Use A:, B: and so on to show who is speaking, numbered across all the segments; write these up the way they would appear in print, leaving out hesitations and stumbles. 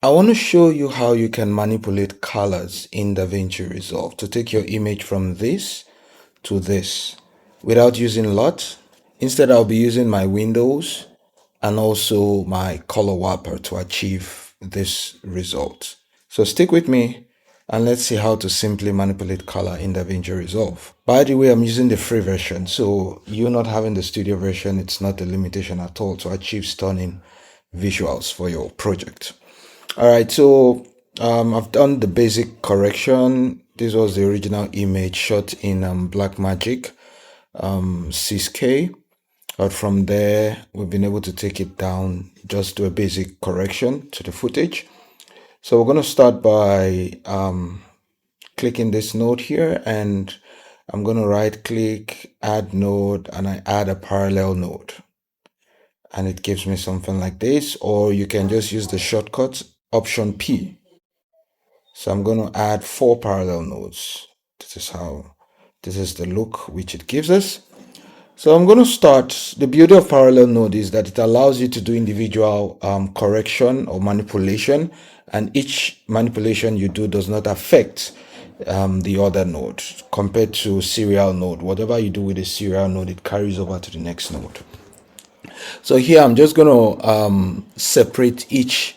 A: I want to show you how you can manipulate colors in DaVinci Resolve to take your image from this to this without using LUT. Instead, I'll be using my windows and also my color warper to achieve this result. So stick with me and let's see how to simply manipulate color in DaVinci Resolve. By the way, I'm using the free version, so you not having the studio version, it's not a limitation at all to achieve stunning visuals for your project. All right, so I've done the basic correction. This was the original image shot in Blackmagic 6K. But from there, we've been able to take it down, just do a basic correction to the footage. So we're going to start by clicking this node here, and I'm going to right click, add node, and I add a parallel node. And it gives me something like this, or you can just use the shortcut Option P. So I'm going to add 4 parallel nodes. This is the look which it gives us. So I'm going to start. The beauty of parallel node is that it allows you to do individual correction or manipulation, and each manipulation you do does not affect the other node compared to serial node. Whatever you do with a serial node, it carries over to the next node. So here I'm just going to separate each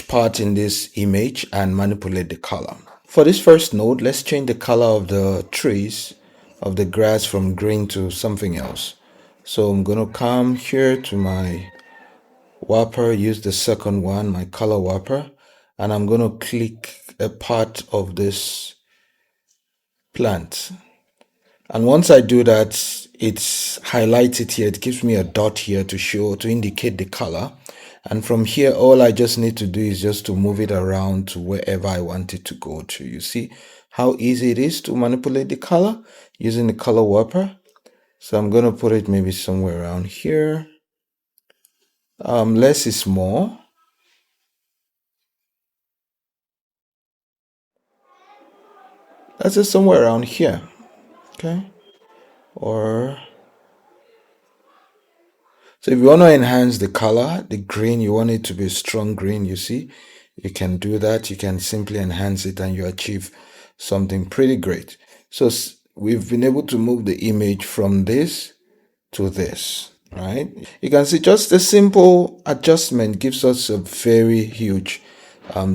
A: part in this image and manipulate the color. For this first node, let's change the color of the trees, of the grass, from green to something else. So I'm going to come here to my warper, use the second one, my color warper, and I'm going to click a part of this plant. And once I do that, it's highlighted here. It gives me a dot here to indicate the color. And from here, all I just need to do is just to move it around to wherever I want it to go to. You see how easy it is to manipulate the color using the color warper. So I'm going to put it maybe somewhere around here. Less is more. That's just somewhere around here. Okay. So if you want to enhance the color, the green, you want it to be a strong green, you see, you can do that. You can simply enhance it and you achieve something pretty great. So we've been able to move the image from this to this, right? You can see just a simple adjustment gives us a very huge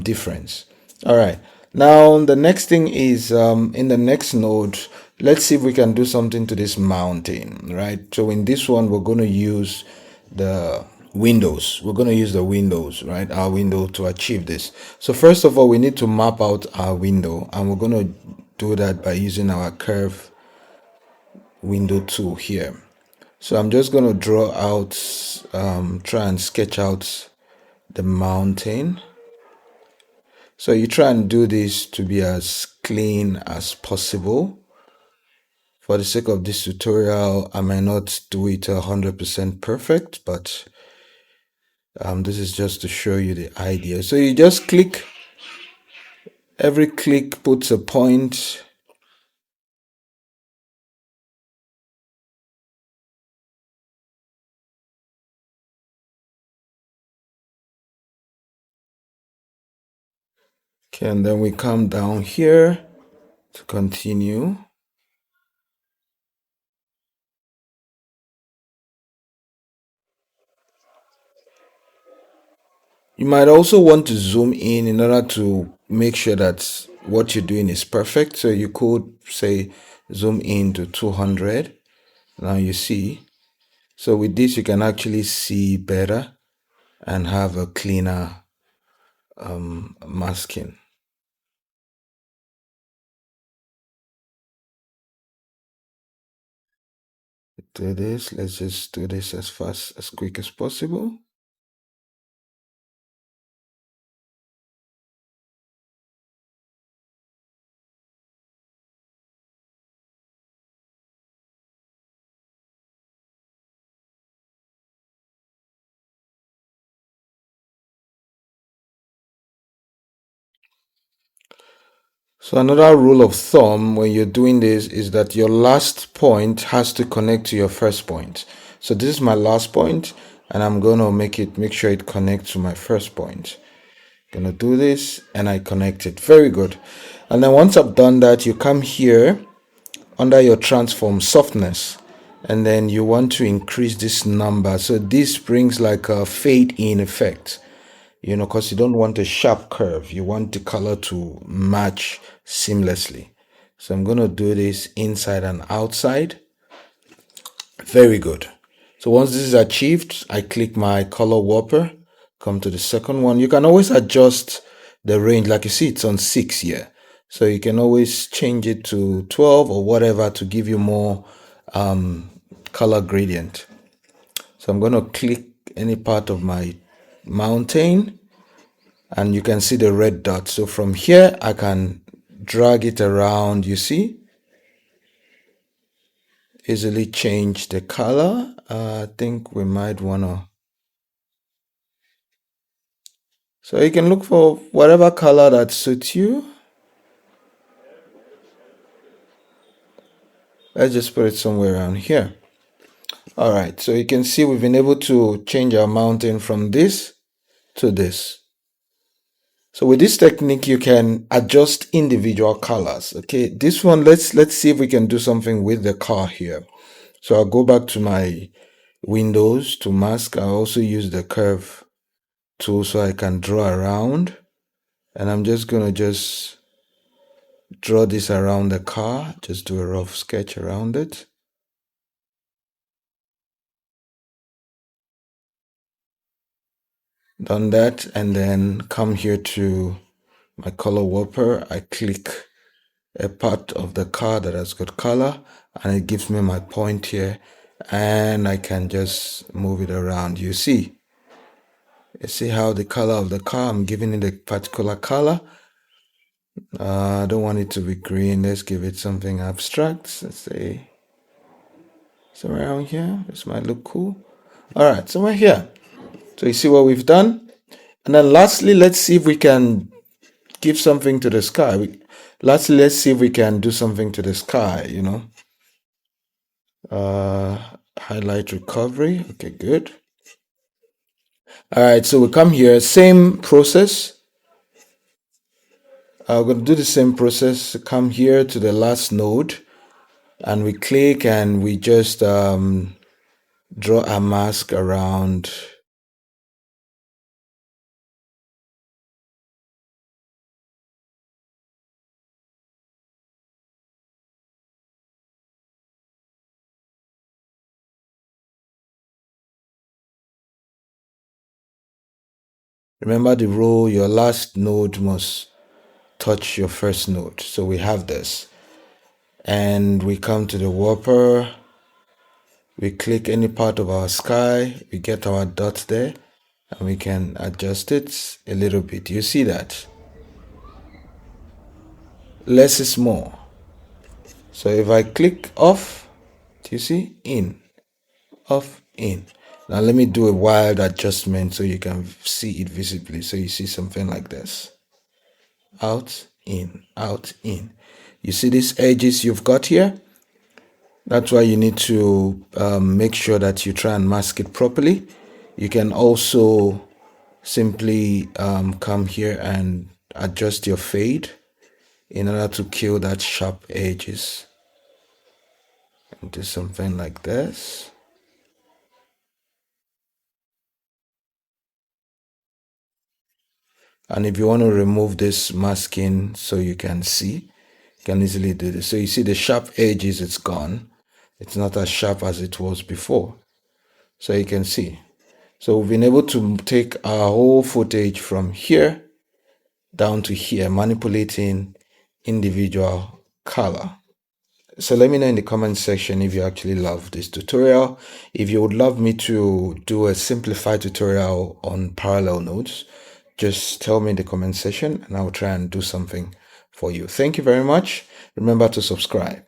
A: difference. All right. Now, the next thing is in the next node, let's see if we can do something to this mountain, right? So in this one, we're going to use the windows. We're going to use the windows, right? Our window to achieve this. So first of all, we need to map out our window, and we're going to do that by using our curve window tool here. So I'm just going to draw out, try and sketch out the mountain. So you try and do this to be as clean as possible. For the sake of this tutorial, I might not do it 100% perfect, but this is just to show you the idea. So you just click, every click puts a point. Okay, and then we come down here to continue. You might also want to zoom in order to make sure that what you're doing is perfect. So you could say zoom in to 200. Now you see. So with this, you can actually see better and have a cleaner masking. Do this. Let's just do this as fast, as quick as possible. So another rule of thumb when you're doing this is that your last point has to connect to your first point. So this is my last point, and I'm gonna make sure it connects to my first point. Gonna do this, and I connect it. Very good. And then once I've done that, you come here under your transform softness, and then you want to increase this number. So this brings like a fade in effect, you know, because you don't want a sharp curve. You want the color to match seamlessly. So I'm going to do this inside and outside. Very good. So once this is achieved, I click my color warper, come to the second one. You can always adjust the range. Like you see, it's on 6 here. So you can always change it to 12 or whatever to give you more color gradient. So I'm going to click any part of my mountain, and you can see the red dot. So from here, I can drag it around, you see? Easily change the color. I think we might want to. So you can look for whatever color that suits you. Let's just put it somewhere around here. All right, so you can see we've been able to change our mountain from this to this. So with this technique, you can adjust individual colors. Okay, this one, let's see if we can do something with the car here. So I'll go back to my windows to mask. I also use the curve tool so I can draw around, and I'm just gonna draw this around the car. Just do a rough sketch around it. Done that, and then come here to my color warper. I click a part of the car that has got color, and it gives me my point here, and I can just move it around. You see how the color of the car, I'm giving it a particular color. I don't want it to be green. Let's give it something abstract. Let's say somewhere around here. This might look cool. All right, somewhere here. So you see what we've done. And then lastly, let's see if we can give something to the sky. Lastly, let's see if we can do something to the sky, you know. Highlight recovery. Okay, good. All right, so we come here, same process. I'm going to do the same process. Come here to the last node, and we click, and we just draw a mask around. Remember the rule, your last node must touch your first node. So we have this, and we come to the warper. We click any part of our sky, we get our dot there, and we can adjust it a little bit. You see that? Less is more. So if I click off, do you see? In, off, in. Now let me do a wild adjustment so you can see it visibly. So you see something like this. Out, in, out, in. You see these edges you've got here? That's why you need to make sure that you try and mask it properly. You can also simply come here and adjust your fade in order to kill that sharp edges. And do something like this. And if you want to remove this masking so you can see, you can easily do this. So you see the sharp edges, it's gone. It's not as sharp as it was before. So you can see. So we've been able to take our whole footage from here down to here, manipulating individual color. So let me know in the comment section if you actually love this tutorial. If you would love me to do a simplified tutorial on parallel nodes, just tell me in the comment section and I'll try and do something for you. Thank you very much. Remember to subscribe.